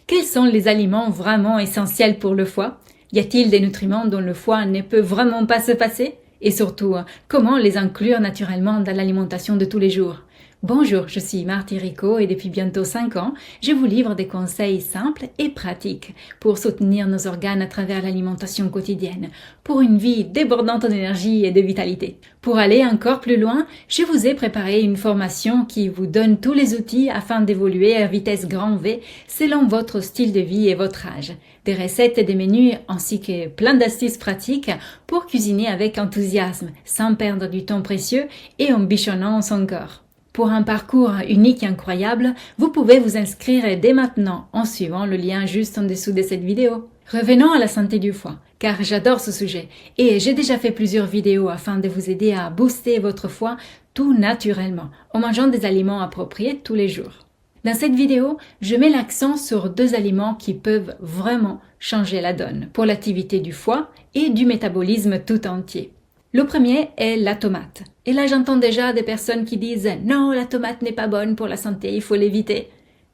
Quels sont les aliments vraiment essentiels pour le foie? Y a-t-il des nutriments dont le foie ne peut vraiment pas se passer? Et surtout, comment les inclure naturellement dans l'alimentation de tous les jours? Bonjour, je suis Marty Rico et depuis bientôt 5 ans, je vous livre des conseils simples et pratiques pour soutenir nos organes à travers l'alimentation quotidienne, pour une vie débordante d'énergie et de vitalité. Pour aller encore plus loin, je vous ai préparé une formation qui vous donne tous les outils afin d'évoluer à vitesse grand V selon votre style de vie et votre âge. Des recettes et des menus ainsi que plein d'astuces pratiques pour cuisiner avec enthousiasme, sans perdre du temps précieux et en bichonnant son corps. Pour un parcours unique et incroyable, vous pouvez vous inscrire dès maintenant en suivant le lien juste en dessous de cette vidéo. Revenons à la santé du foie, car j'adore ce sujet et j'ai déjà fait plusieurs vidéos afin de vous aider à booster votre foie tout naturellement, en mangeant des aliments appropriés tous les jours. Dans cette vidéo, je mets l'accent sur 2 aliments qui peuvent vraiment changer la donne pour l'activité du foie et du métabolisme tout entier. Le premier est la tomate. Et là, j'entends déjà des personnes qui disent « Non, la tomate n'est pas bonne pour la santé, il faut l'éviter ».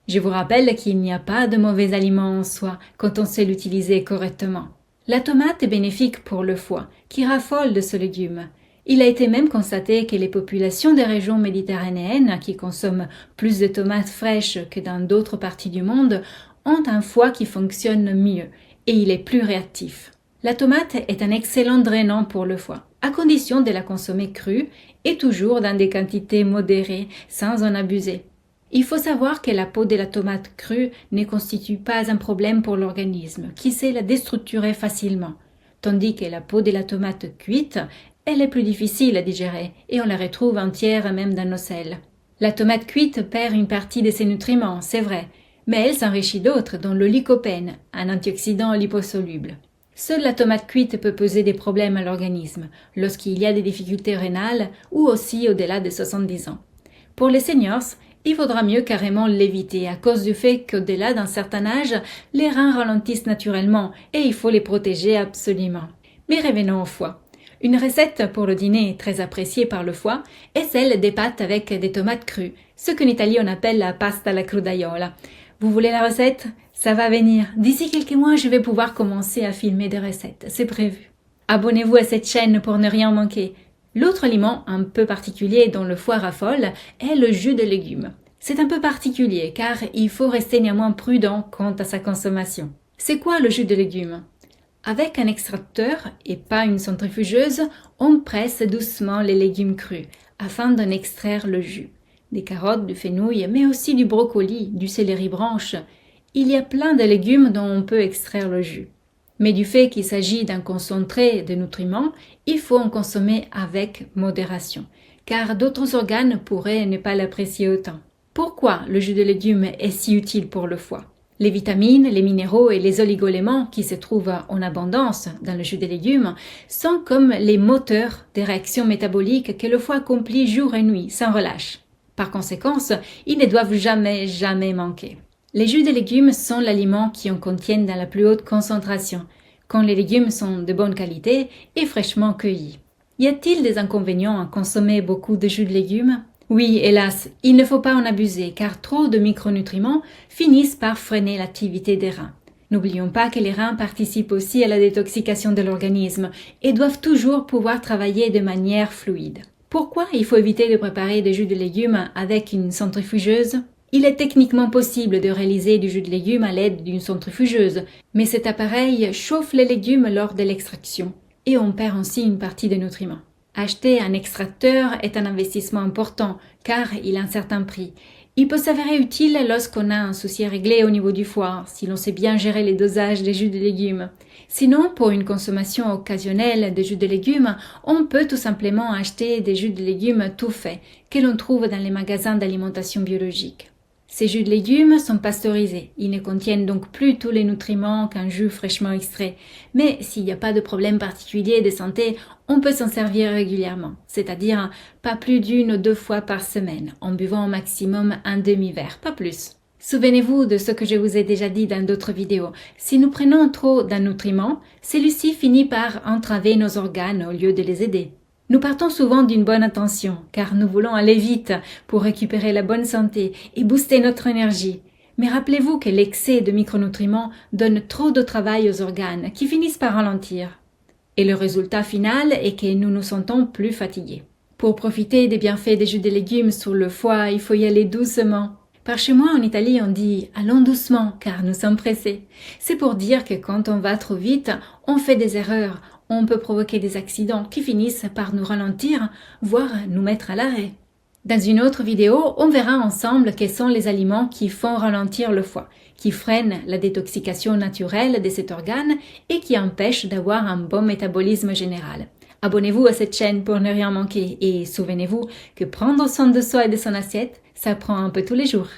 Je vous rappelle qu'il n'y a pas de mauvais aliment en soi quand on sait l'utiliser correctement. La tomate est bénéfique pour le foie, qui raffole de ce légume. Il a été même constaté que les populations des régions méditerranéennes, qui consomment plus de tomates fraîches que dans d'autres parties du monde, ont un foie qui fonctionne mieux et il est plus réactif. La tomate est un excellent drainant pour le foie, à condition de la consommer crue et toujours dans des quantités modérées, sans en abuser. Il faut savoir que la peau de la tomate crue ne constitue pas un problème pour l'organisme, qui sait la déstructurer facilement, tandis que la peau de la tomate cuite, elle est plus difficile à digérer et on la retrouve entière même dans nos selles. La tomate cuite perd une partie de ses nutriments, c'est vrai, mais elle s'enrichit d'autres, dont le lycopène, un antioxydant liposoluble. Seule la tomate cuite peut poser des problèmes à l'organisme, lorsqu'il y a des difficultés rénales ou aussi au-delà de 70 ans. Pour les seniors, il vaudra mieux carrément l'éviter à cause du fait qu'au-delà d'un certain âge, les reins ralentissent naturellement et il faut les protéger absolument. Mais revenons au foie. Une recette pour le dîner très appréciée par le foie est celle des pâtes avec des tomates crues, ce qu'en Italie on appelle la pasta alla crudaiola. Vous voulez la recette? Ça va venir. D'ici quelques mois, je vais pouvoir commencer à filmer des recettes. C'est prévu. Abonnez-vous à cette chaîne pour ne rien manquer. L'autre aliment un peu particulier dont le foie raffole est le jus de légumes. C'est un peu particulier car il faut rester néanmoins prudent quant à sa consommation. C'est quoi le jus de légumes? Avec un extracteur et pas une centrifugeuse, on presse doucement les légumes crus afin d'en extraire le jus. Des carottes, du fenouil, mais aussi du brocoli, du céleri branche. Il y a plein de légumes dont on peut extraire le jus. Mais du fait qu'il s'agit d'un concentré de nutriments, il faut en consommer avec modération, car d'autres organes pourraient ne pas l'apprécier autant. Pourquoi le jus de légumes est si utile pour le foie? Les vitamines, les minéraux et les oligoéléments qui se trouvent en abondance dans le jus de légumes sont comme les moteurs des réactions métaboliques que le foie accomplit jour et nuit sans relâche. Par conséquent, ils ne doivent jamais manquer. Les jus de légumes sont l'aliment qui en contiennent dans la plus haute concentration, quand les légumes sont de bonne qualité et fraîchement cueillis. Y a-t-il des inconvénients à consommer beaucoup de jus de légumes? Oui, hélas, il ne faut pas en abuser car trop de micronutriments finissent par freiner l'activité des reins. N'oublions pas que les reins participent aussi à la détoxication de l'organisme et doivent toujours pouvoir travailler de manière fluide. Pourquoi il faut éviter de préparer des jus de légumes avec une centrifugeuse? Il est techniquement possible de réaliser du jus de légumes à l'aide d'une centrifugeuse, mais cet appareil chauffe les légumes lors de l'extraction et on perd ainsi une partie des nutriments. Acheter un extracteur est un investissement important car il a un certain prix. Il peut s'avérer utile lorsqu'on a un souci réglé au niveau du foie, si l'on sait bien gérer les dosages des jus de légumes. Sinon, pour une consommation occasionnelle de jus de légumes, on peut tout simplement acheter des jus de légumes tout faits, que l'on trouve dans les magasins d'alimentation biologique. Ces jus de légumes sont pasteurisés. Ils ne contiennent donc plus tous les nutriments qu'un jus fraîchement extrait. Mais s'il n'y a pas de problème particulier de santé, on peut s'en servir régulièrement, c'est-à-dire pas plus d'1 ou 2 fois par semaine, en buvant au maximum un demi-verre, pas plus. Souvenez-vous de ce que je vous ai déjà dit dans d'autres vidéos. Si nous prenons trop d'un nutriment, celui-ci finit par entraver nos organes au lieu de les aider. Nous partons souvent d'une bonne intention, car nous voulons aller vite pour récupérer la bonne santé et booster notre énergie. Mais rappelez-vous que l'excès de micronutriments donne trop de travail aux organes qui finissent par ralentir. Et le résultat final est que nous nous sentons plus fatigués. Pour profiter des bienfaits des jus de légumes sur le foie, il faut y aller doucement. Par chez moi en Italie, on dit « allons doucement » car nous sommes pressés. C'est pour dire que quand on va trop vite, on fait des erreurs, on peut provoquer des accidents qui finissent par nous ralentir, voire nous mettre à l'arrêt. Dans une autre vidéo, on verra ensemble quels sont les aliments qui font ralentir le foie, qui freinent la détoxication naturelle de cet organe et qui empêchent d'avoir un bon métabolisme général. Abonnez-vous à cette chaîne pour ne rien manquer et souvenez-vous que prendre soin de soi et de son assiette, ça prend un peu tous les jours.